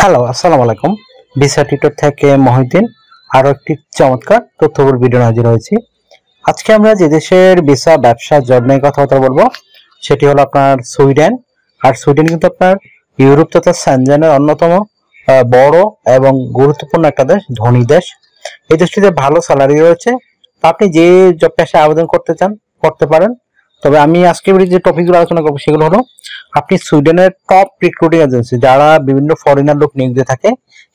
Hello, আসসালামু আলাইকুম। Visa tutor থেকে মহিউদ্দিন আরো একটি চমৎকার তথ্যবহুল ভিডিও হাজির হয়েছি। আজকে আমরা যে দেশের ভিসা ব্যবসা জব নিয়ে কথা বলবো সেটি হলো আপনার সুইডেন। আর সুইডেন কিন্তু আপনার ইউরোপ তথা সেনজেনের অন্যতম বড় এবং গুরুত্বপূর্ণ একটা দেশ, ধনী দেশ। এই দেশটিতে ভালো স্যালারি রয়েছে। তো আপনি যে জব পেশায় আবেদন করতে চান করতে পারেন। তবে আমি আজকে যে টপিকগুলো আলোচনা করবো সেগুলো হলো আপনি সুইডেনের টপ রিক্রুটিং এজেন্সি যারা বিভিন্ন ফরেনার লোক নিয়োগ দিয়ে থাকে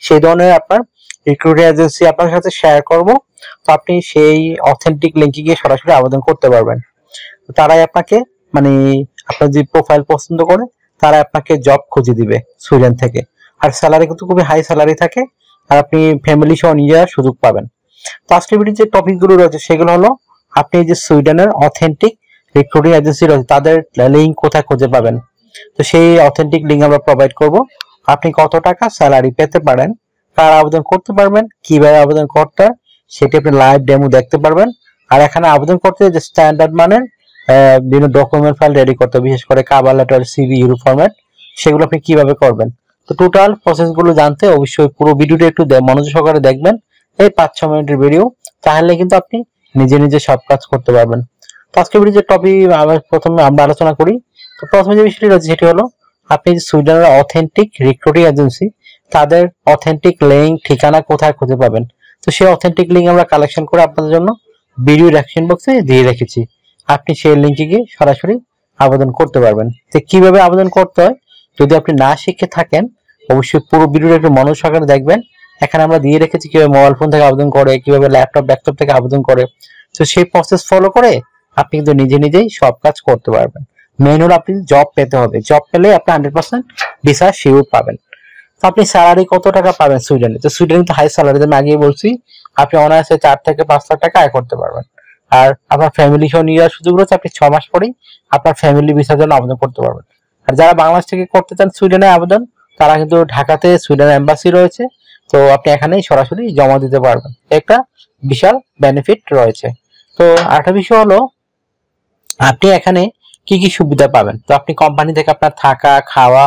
সেই ধরনের আপনার রিক্রুটিং এজেন্সি আপনার সাথে শেয়ার করব। তো আপনি সেই অথেন্টিক লিঙ্কে গিয়ে সরাসরি আবেদন করতে পারবেন। তারাই আপনাকে মানে আপনার যে প্রোফাইল পছন্দ করে তারা আপনাকে জব খুঁজে দিবে সুইডেন থেকে। আর স্যালারি কিন্তু খুবই হাই স্যালারি থাকে। আর আপনি ফ্যামিলি সহ নিয়ে যাওয়ার সুযোগ পাবেন। তো আজকের ভিডিওতে যে টপিকগুলো রয়েছে সেগুলো হলো আপনি যে সুইডেনের অথেন্টিক রিক্রুটিং এজেন্সি রয়েছে তাদের লিঙ্ক কোথায় খুঁজে পাবেন। তো সেই অথেন্টিক লিঙ্ক আমরা প্রোভাইড করব। আপনি কত টাকা স্যালারি পেতে পারেন, কার আবেদন করতে পারবেন, কিভাবে আবেদন করতে হয় সেটি আপনি লাইভ ডেমো দেখতে পারবেন। আর এখানে আবেদন করতে যে স্ট্যান্ডার্ড মানের বিভিন্ন ডকুমেন্ট ফাইল রেডি করতে, বিশেষ করে cover letter, CV, euro format, সেগুলো আপনি কিভাবে করবেন। তো টোটাল প্রসেস গুলো জানতে অবশ্যই পুরো ভিডিওটা একটু মনোযোগ সহকারে দেখবেন। এই 5-6 মিনিটের ভিডিও, তাহলে কিন্তু আপনি নিজে নিজে সব কাজ করতে পারবেন। তো আজকে ভিডিও যে টপিক প্রথমে আমরা আলোচনা করি। তো প্রথমে যে বিষয়টি রয়েছে সেটি হলো আপনি সুইডেনের অথেন্টিক রিক্রুটিং এজেন্সি তাদের অথেন্টিক লিঙ্ক ঠিকানা কোথায় খুঁজে পাবেন। তো সেই অথেন্টিক লিঙ্ক আমরা কালেকশন করে আপনাদের জন্য ভিডিও ডেসক্রিপশন বক্সে দিয়ে রেখেছি। আপনি সেই লিঙ্কে গিয়ে সরাসরি আবেদন করতে পারবেন। তো কিভাবে আবেদন করতে হয় যদি আপনি না শিখে থাকেন অবশ্যই পুরো ভিডিওটা একটু মনোযোগ সহকারে দেখবেন। এখানে আমরা দিয়ে রেখেছি কিভাবে মোবাইল ফোন থেকে আবেদন করে, কিভাবে ল্যাপটপ ডেস্কটপ থেকে আবেদন করে। তো সেই প্রসেস ফলো করে আপনি কিন্তু নিজে নিজেই সব কাজ করতে পারবেন। মেইন হলো আপনি জব পেতে হবে, জব পেলে আপনি 100% ভিসা শিওর পাবেন। তো আপনি স্যালারি কত টাকা পাবেন সুইডেনে? তো সুইডেনে তো হাই স্যালারি, আমি আগেই বলছি, আপনি অনায়াসে 4 থেকে 5 লাখ টাকা আয় করতে পারবেন। আর আপনার ফ্যামিলি সহ নিয়ে যাওয়ার সুযোগ রয়েছে। আপনি 6 মাস পরেই আপনার ফ্যামিলি ভিসার জন্য আবেদন করতে পারবেন। আর যারা বাংলাদেশ থেকে করতে চান সুইডেনে আবেদন, তারা কিন্তু ঢাকাতে সুইডেন এম্বাসি রয়েছে। তো আপনি এখানেই সরাসরি জমা দিতে পারবেন। একটা বিশাল বেনিফিট রয়েছে। তো আরেকটা বিষয় হলো আপনি এখানে কি কি সুবিধা পাবেন। তো আপনি কোম্পানি থেকে আপনার থাকা, খাওয়া,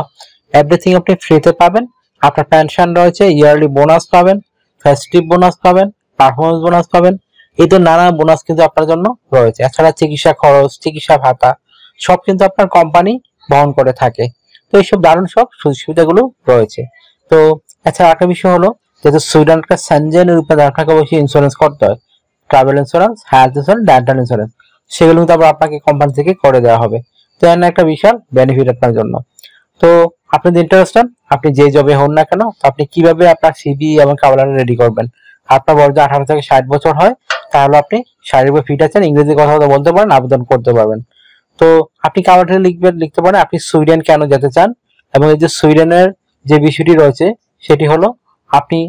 এভরিথিং আপনি ফ্রিতে পাবেন। আপনার পেনশন রয়েছে, ইয়ারলি বোনাস পাবেন, ফেস্টিভ বোনাস পাবেন, পারফরমেন্স বোনাস পাবেন। এই তো নানা বোনাস কিন্তু আপনার জন্য রয়েছে। এছাড়া চিকিৎসা খরচ, চিকিৎসা ভাতা সব কিন্তু আপনার কোম্পানি বহন করে থাকে। তো এইসব দারুণ সব সুযোগ সুবিধাগুলো রয়েছে। তো এছাড়া একটা বিষয় হলো যেহেতু সুইডেনকে সেনজেনের উপরে আপনাকে অবশ্যই ইন্স্যুরেন্স করতে হয়, travel insurance, health insurance, dental insurance, সেগুলো কিন্তু আবার আপনাকে কোম্পানি থেকে করে দেওয়া হবে। তো এর একটা বিশাল বেনিফিট আপনার জন্য। তো আপনি যদি ইন্টারেস্টেড, আপনি যে জবে হন না কেন, আপনি কিভাবে আপনার সিভি এবং কভার লেটার রেডি করবেন। আপনার বয়স যদি 18 থেকে 60 বছর হয় তাহলে আপনি শারীরিক ফিট আছেন, ইংরেজি কথা বলতে পারেন, আবেদন করতে পারবেন। তো আপনি কভার লেটার লিখতে পারেন আপনি সুইডেন কেন যেতে চান, এবং এই যে সুইডেনের যে বিষয়টি রয়েছে সেটি হলো আপনি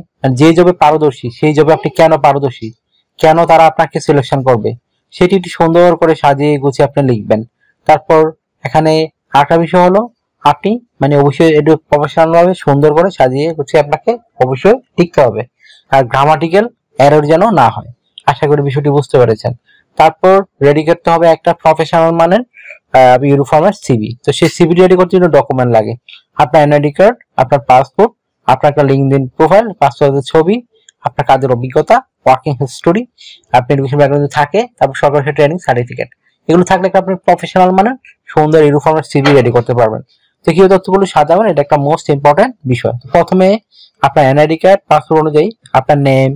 যে জবে পারদর্শী সেই জবে আপনি কেন পারদর্শী, কেন তারা আপনাকে সিলেকশন করবে, সেটি একটু সুন্দর করে সাজিয়ে গুছিয়ে আপনি লিখবেন। তারপর এখানে আরেকটা বিষয় হলো আপনি অবশ্যই একটু প্রফেশনাল ভাবে সুন্দর করে সাজিয়ে গুছিয়ে আপনাকে অবশ্যই লিখতে হবে। আর গ্রামাটিক্যাল এরর যেন না হয়। আশা করি বিষয়টি বুঝতে পেরেছেন। তারপর রেডি করতে হবে একটা প্রফেশনাল মানের ইউরো ফরম্যাট সিভি। তো সেই সিভি রেডি করতে জন্য ডকুমেন্ট লাগে আপনার এনআইডি কার্ড, আপনার পাসপোর্ট, আপনার একটা লিঙ্কডইন প্রোফাইল, পাসপোর্টের ছবি, আপনার কাজের অভিজ্ঞতা, ওয়ার্কিং হিস্টোরি, আপনি এডুকেশন ব্যাকগ্রাউন্ড থাকে, তারপর সরকারি ট্রেনিং সার্টিফিকেট, এগুলো থাকলে আপনি প্রফেশনাল মানে সুন্দর ইউনিফর্মের সিভি রেডি করতে পারবেন। তো কি তথ্যগুলো সাজাবেন এটা একটা মোস্ট ইম্পর্টেন্ট বিষয়। প্রথমে আপনার এনআইডি কার্ড, পাসপোর্ট অনুযায়ী আপনার name,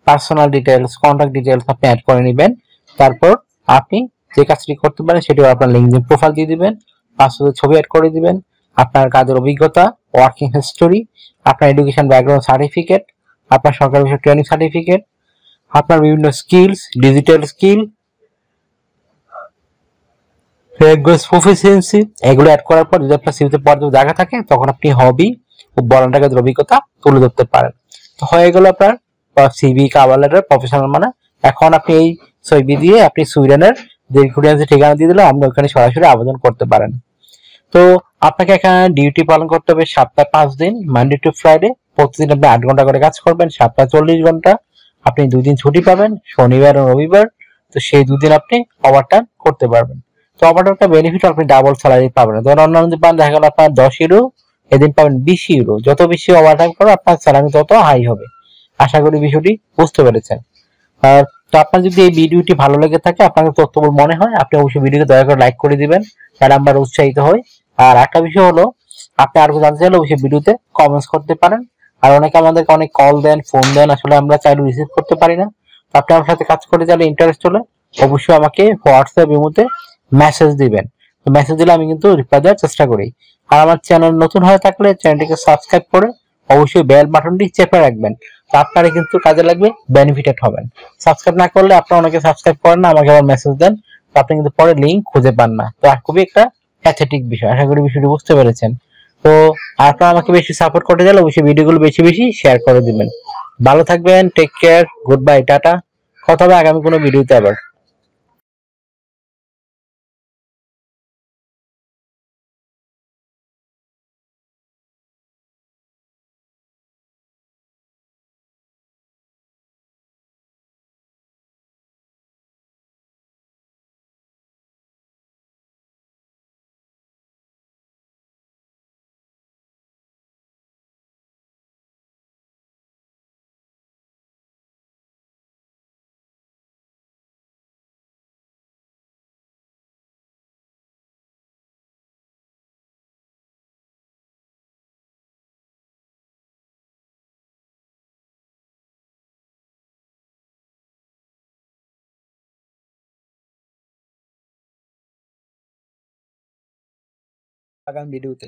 personal details, contact details আপনি অ্যাড করে নেবেন। তারপর আপনি যে কাজটি করতে পারেন সেটি আপনার লিঙ্কডইন প্রোফাইল দিয়ে দিবেন, পাসপোর্টের ছবি অ্যাড করে দিবেন, আপনার কাজের অভিজ্ঞতা, ওয়ার্কিং হিস্টোরি, আপনার এডুকেশন ব্যাকগ্রাউন্ড সার্টিফিকেট, আপনার সরকারি ট্রেনিং সার্টিফিকেট, আপনার বিভিন্ন skills, digital skill, language proficiency, এগুলো অ্যাড করার পর যদি আপনার সিভিতে পর্যাপ্ত জায়গা থাকে তখন আপনি হবি ও বলার কাজের অভিজ্ঞতা তুলে ধরতে পারেন। তো হয়ে গেল আপনার সিভি, কভার লেটার, প্রফেশনাল মানে। এখন আপনি এই ছবি দিয়ে আপনি সুইডেনের যে রিক্রুটিং ঠিকানা দিয়ে দিলে আপনি ওখানে সরাসরি আবেদন করতে পারেন। তো আপনাকে এখানে ডিউটি পালন করতে হবে সপ্তাহে 5 দিন, মানডে টু ফ্রাইডে। প্রতিদিন আপনি 8 ঘন্টা করে কাজ করবেন, সপ্তাহে 40 ঘন্টা। আপনি 2 দিন ছুটি পাবেন, শনিবার ও রবিবার। তো সেই 2 দিন আপনি ওভারটাইম করতে পারবেন। তো ওভারটাইম একটা বেনিফিট, আপনি ডাবল স্যালারি পাবেন। ধরুন অন্যান্য পান দেখা গেল আপনার 10 ইউরো এদিন পাবেন 20 ইউরো। যত বেশি ওভারটাইম করো আপনার স্যালারি তত হাই হবে। আশা করি বিষয়টি বুঝতে পেরেছেন। আর তো আপনার যদি এই ভিডিওটি ভালো লেগে থাকে, আপনাকে তথ্যবহুল মনে হয়, আপনি অবশ্যই ভিডিওকে দয়া করে লাইক করে দিবেন, তাহলে আমরা উৎসাহিত হই। আর একটা বিষয় হলো, আপনি আরো জানতে চাইলে অবশ্যই ভিডিওতে কমেন্টস করতে পারেন। আর অনেকে আমাদেরকে অনেক কল দেন, ফোন দেন, আসলে আমরা চাইলে রিসিভ করতে পারি না। তো আপনি আমার সাথে কাজ করতে চাইলে, ইন্টারেস্ট হলে অবশ্যই আমাকে হোয়াটসঅ্যাপ ইমোতে মেসেজ দিবেন। তো মেসেজ দিলে আমি কিন্তু রিপ্লাই দেওয়ার চেষ্টা করি। আর আমার চ্যানেল নতুন হয়ে থাকলে চ্যানেলটিকে সাবস্ক্রাইব করে অবশ্যই বেল বাটনটি চেপে রাখবেন। তো আপনারা কিন্তু কাজে লাগবে, বেনিফিটেড হবেন। সাবস্ক্রাইব না করলে, আপনারা অনেকে সাবস্ক্রাইব করেন না, আমাকে আবার মেসেজ দেন, তো আপনি কিন্তু পরে লিঙ্ক খুঁজে পান না। তো খুবই একটা প্যাথেটিক বিষয়। আশা করি বিষয়টি বুঝতে পেরেছেন। তো আপনারা আমাকে বেশি সাপোর্ট করতে চাইলে অবশ্যই ভিডিওগুলো বেশি বেশি শেয়ার করে দিবেন। ভালো থাকবেন, take care, good bye, tata. কথা হবে আগামী কোনো ভিডিওতে আবার। আগামী ভিডিওতে।